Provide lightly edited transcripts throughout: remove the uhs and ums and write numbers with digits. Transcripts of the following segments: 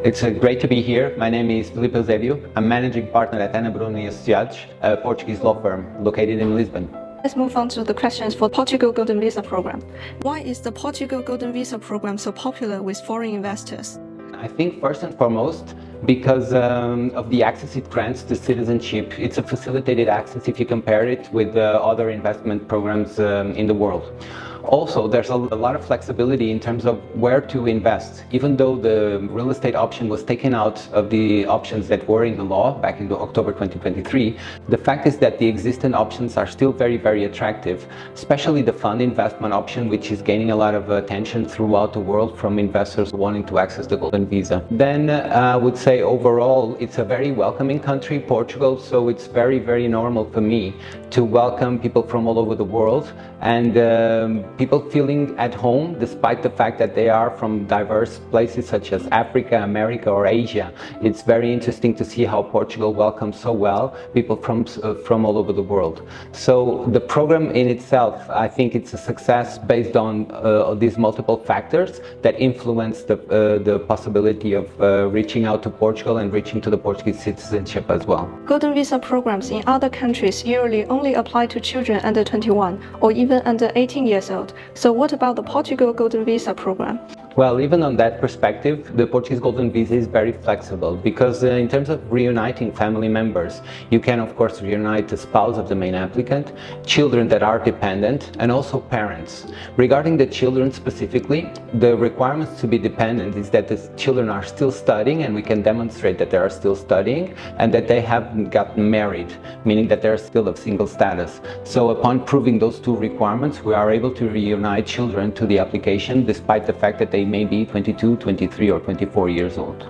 It's great to be here. My name is Filipe Eusébio. I'm managing partner at Ana Bruna e Associados, a Portuguese law firm located in Lisbon. Let's move on to the questions for Portugal Golden Visa program. Why is the Portugal Golden Visa program so popular with foreign investors? I think first and foremost, because of the access it grants to citizenship. It's a facilitated access if you compare it with other investment programs in the world. Also, there's a lot of flexibility in terms of where to invest. Even though the real estate option was taken out of the options that were in the law back in October 2023, the fact is that the existing options are still very, very attractive, especially the fund investment option, which is gaining a lot of attention throughout the world from investors wanting to access the Golden Visa. Then I would say overall, it's a very welcoming country, Portugal, so it's very, very normal for me to welcome people from all over the world and people feeling at home despite the fact that they are from diverse places such as Africa, America or Asia. It's very interesting to see how Portugal welcomes so well people from all over the world. So the program in itself, I think it's a success based on these multiple factors that influence the possibility of reaching out to Portugal and reaching to the Portuguese citizenship as well. Golden Visa programs in other countries usually only apply to children under 21 or even under 18 years old. So what about the Portugal Golden Visa program? Well, even on that perspective, the Portuguese Golden Visa is very flexible because in terms of reuniting family members, you can of course reunite the spouse of the main applicant, children that are dependent, and also parents. Regarding the children specifically, the requirements to be dependent is that the children are still studying and we can demonstrate that they are still studying and that they haven't gotten married, meaning that they're still of single status. So upon proving those two requirements, we are able to reunite children to the application despite the fact that they may be 22, 23 or 24 years old.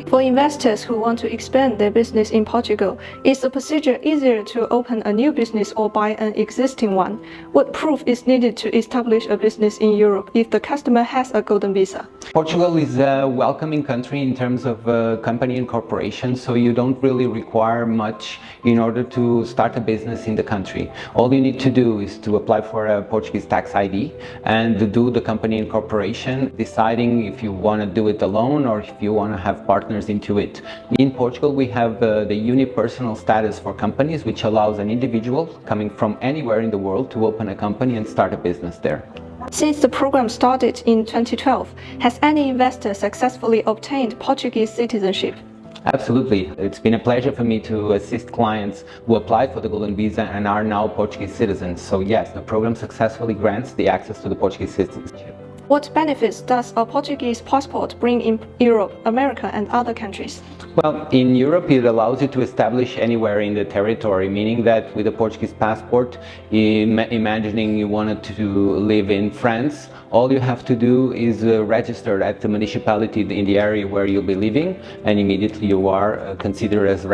For investors who want to expand their business in Portugal, is the procedure easier to open a new business or buy an existing one? What proof is needed to establish a business in Europe if the customer has a Golden Visa? Portugal is a welcoming country in terms of company and corporation, so you don't really require much in order to start a business in the country. All you need to do is to apply for a Portuguese tax ID and do the company incorporation, deciding if you want to do it alone or if you want to have partners into it. In Portugal, we have the unipersonal status for companies, which allows an individual coming from anywhere in the world to open a company and start a business there. Since the program started in 2012, has any investor successfully obtained Portuguese citizenship? Absolutely. It's been a pleasure for me to assist clients who applied for the Golden Visa and are now Portuguese citizens. So yes, the program successfully grants the access to the Portuguese citizenship. What benefits does a Portuguese passport bring in Europe, America and other countries? Well, in Europe it allows you to establish anywhere in the territory, meaning that with a Portuguese passport, imagining you wanted to live in France, all you have to do is register at the municipality in the area where you'll be living, and immediately you are considered as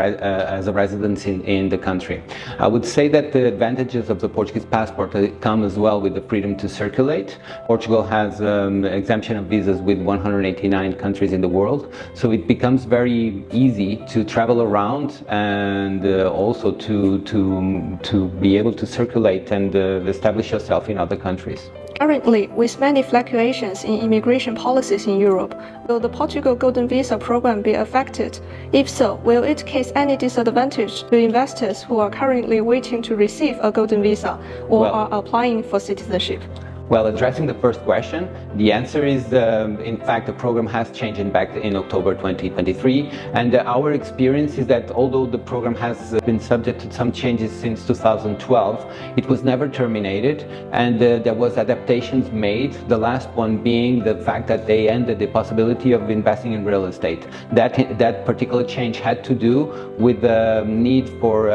a resident in the country. I would say that the advantages of the Portuguese passport come as well with the freedom to circulate. Portugal has exemption of visas with 189 countries in the world, so it becomes very easy to travel around and also to be able to circulate and establish yourself in other countries. Currently, with many fluctuations in immigration policies in Europe, will the Portugal Golden Visa program be affected? If so, will it cause any disadvantage to investors who are currently waiting to receive a Golden Visa or are applying for citizenship? Well, addressing the first question, the answer is, in fact, the program has changed back in October 2023. And our experience is that although the program has been subject to some changes since 2012, it was never terminated. And there was adaptations made, the last one being the fact that they ended the possibility of investing in real estate. That particular change had to do with the need for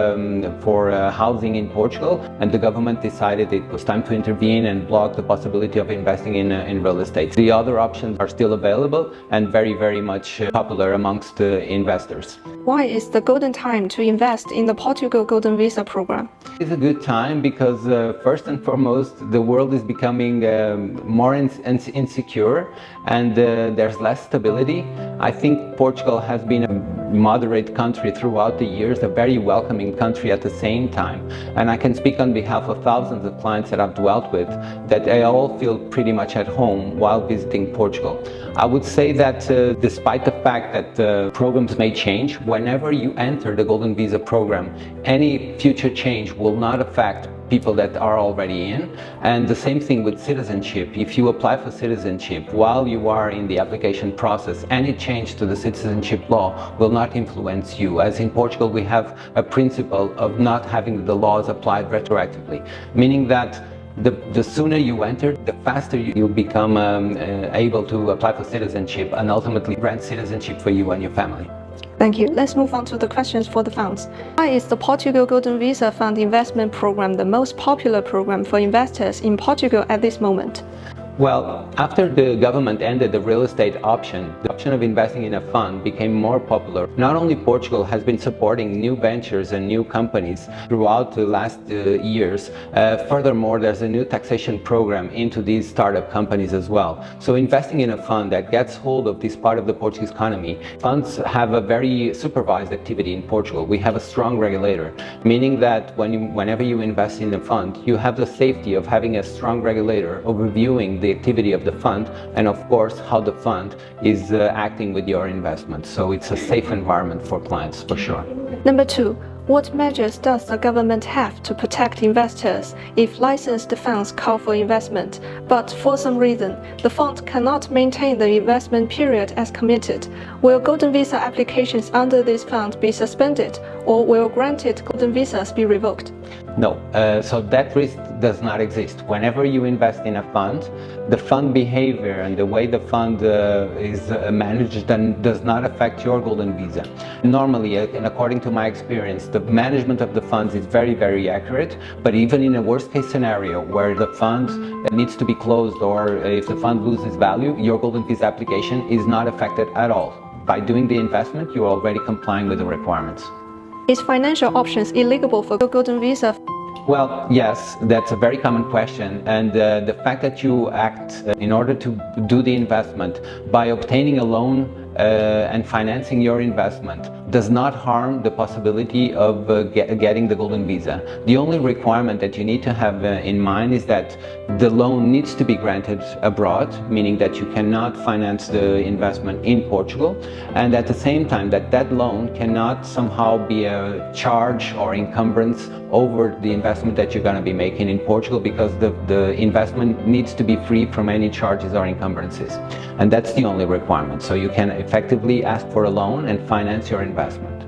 housing in Portugal. And the government decided it was time to intervene and block the possibility of investing in real estate. The other options are still available and very, very much popular amongst investors. Why is the golden time to invest in the Portugal Golden Visa program? It's a good time because first and foremost, the world is becoming more insecure and there's less stability. I think Portugal has been moderate country throughout the years, a very welcoming country at the same time. And I can speak on behalf of thousands of clients that I've dwelt with, that they all feel pretty much at home while visiting Portugal. I would say that despite the fact that programs may change, whenever you enter the Golden Visa program, any future change will not affect people that are already in. And the same thing with citizenship. If you apply for citizenship while you are in the application process, any change to the citizenship law will not influence you. As in Portugal, we have a principle of not having the laws applied retroactively, meaning that the sooner you enter, the faster you become able to apply for citizenship and ultimately grant citizenship for you and your family. Thank you. Let's move on to the questions for the funds. Why is the Portugal Golden Visa Fund Investment Program the most popular program for investors in Portugal at this moment? Well, after the government ended the real estate option, the option of investing in a fund became more popular. Not only Portugal has been supporting new ventures and new companies throughout the last years, furthermore, there's a new taxation program into these startup companies as well. So investing in a fund that gets hold of this part of the Portuguese economy, funds have a very supervised activity in Portugal. We have a strong regulator, meaning that whenever you invest in a fund, you have the safety of having a strong regulator overviewing the activity of the fund and of course how the fund is acting with your investment. So it's a safe environment for clients for sure. Number 2, what measures does the government have to protect investors if licensed funds call for investment, but for some reason the fund cannot maintain the investment period as committed? Will Golden Visa applications under this fund be suspended, or will granted Golden Visas be revoked? No, so that risk does not exist. Whenever you invest in a fund, the fund behavior and the way the fund is managed then does not affect your Golden Visa. Normally, and according to my experience, the management of the funds is very, very accurate, but even in a worst case scenario where the fund needs to be closed or if the fund loses value, your Golden Visa application is not affected at all. By doing the investment, you're already complying with the requirements. Is financial options illegal for Golden Visa? Well, yes, that's a very common question, and the fact that you act in order to do the investment by obtaining a loan and financing your investment does not harm the possibility of getting the Golden Visa. The only requirement that you need to have in mind is that the loan needs to be granted abroad, meaning that you cannot finance the investment in Portugal, and at the same time that loan cannot somehow be a charge or encumbrance over the investment that you're going to be making in Portugal, because the investment needs to be free from any charges or encumbrances. And that's the only requirement. So you can effectively ask for a loan and finance your investment.